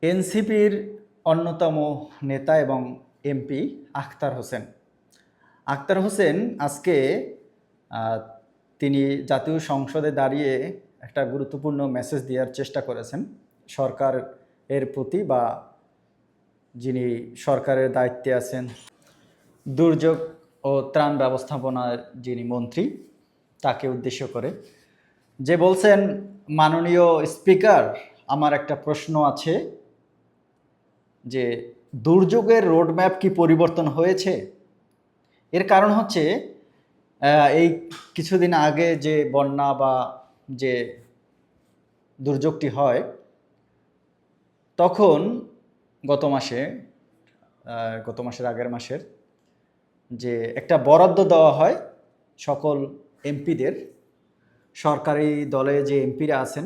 এনসিপির অন্যতম নেতা এবং এমপি আখতার হোসেন। আখতার হোসেন আজকে তিনি জাতীয় সংসদে দাঁড়িয়ে একটা গুরুত্বপূর্ণ মেসেজ দেওয়ার চেষ্টা করেছেন সরকারের প্রতি, বা যিনি সরকারের দায়িত্বে আছেন, দুর্যোগ ও ত্রাণ ব্যবস্থাপনার যিনি মন্ত্রী, তাকে উদ্দেশ্য করে, যে বলছেন, মাননীয় স্পিকার, আমার একটা প্রশ্ন আছে যে দুর্যোগের রোডম্যাপ কি পরিবর্তন হয়েছে? এর কারণ হচ্ছে এই কিছুদিন আগে যে বন্যা বা যে দুর্যোগটি হয়, তখন গত মাসের আগের মাসের যে একটা বরাদ্দ দেওয়া হয় সকল এমপিদের, সরকারি দলে যে এমপিরা আছেন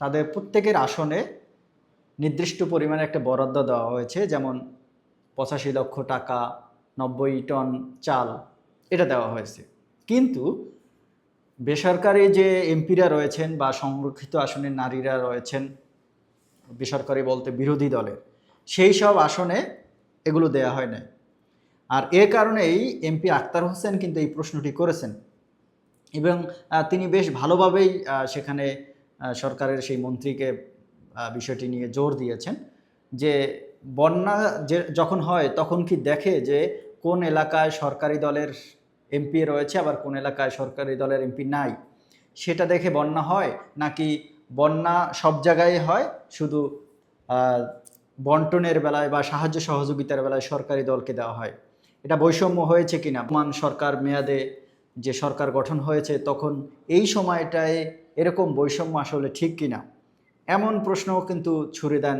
তাদের প্রত্যেকের আসনে নির্দিষ্ট পরিমাণে একটা বরাদ্দ দেওয়া হয়েছে, যেমন 85 লক্ষ টাকা, 90 টন চাল, এটা দেওয়া হয়েছে। কিন্তু বেসরকারি যে এমপিরা রয়েছেন বা সংরক্ষিত আসনের নারীরা রয়েছেন, বেসরকারি বলতে বিরোধী দলের, সেই সব আসনে এগুলো দেয়া হয় না। আর এ কারণেই এমপি আখতার হোসেন কিন্তু এই প্রশ্নটি করেছেন, এবং তিনি বেশ ভালোভাবেই সেখানে সরকারের সেই মন্ত্রীকে বিষয়টি নিয়ে জোর দিয়েছেন যে বন্যা যখন হয় তখন কি দেখে যে কোন এলাকায় সরকারি দলের এমপি রয়েছে আবার কোন এলাকায় সরকারি দলের এমপি নাই, সেটা দেখে বন্যা হয়, নাকি বন্যা সব জায়গায় হয়, শুধু বন্টনের বেলায় বা সাহায্য সহযোগিতার বেলায় সরকারি দলকে দেওয়া হয়? এটা বৈষম্য হয়েছে কিনা? বর্তমান সরকার মেয়াদে যে সরকার গঠন হয়েছে তখন এই সময়টায় এরকম বৈষম্য আসলে ঠিক কিনা, এমন প্রশ্নও কিন্তু ছুড়ে দেন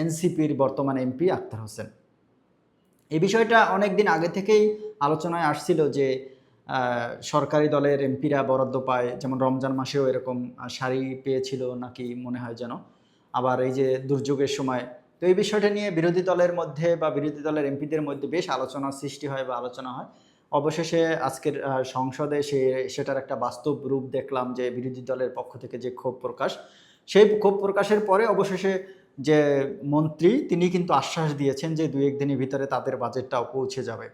এনসিপির বর্তমান এমপি আখতার হোসেন। এই বিষয়টা অনেক দিন আগে থেকেই আলোচনায় আসছিল যে সরকারি দলের এমপিরা বরাদ্দ পায়, যেমন রমজান মাসেও এরকম শাড়ি পেয়েছিল নাকি মনে হয় যেন, আবার এই যে দুর্যোগের সময়। তো এই বিষয়টা নিয়ে বিরোধী দলের মধ্যে বা বিরোধী দলের এমপিদের মধ্যে বেশ আলোচনার সৃষ্টি হয় বা আলোচনা হয়। অবশেষে আজকের সংসদে সেটার একটা বাস্তব রূপ দেখলাম, যে বিরোধী দলের পক্ষ থেকে যে ক্ষোভ প্রকাশ, সেই ক্ষোভ প্রকাশের পরে অবশেষে যে মন্ত্রী তিনি কিন্তু আশ্বাস দিয়েছেন যে 2-1 দিনের ভিতরে তাদের বাজেটটাও পৌঁছে যাবে।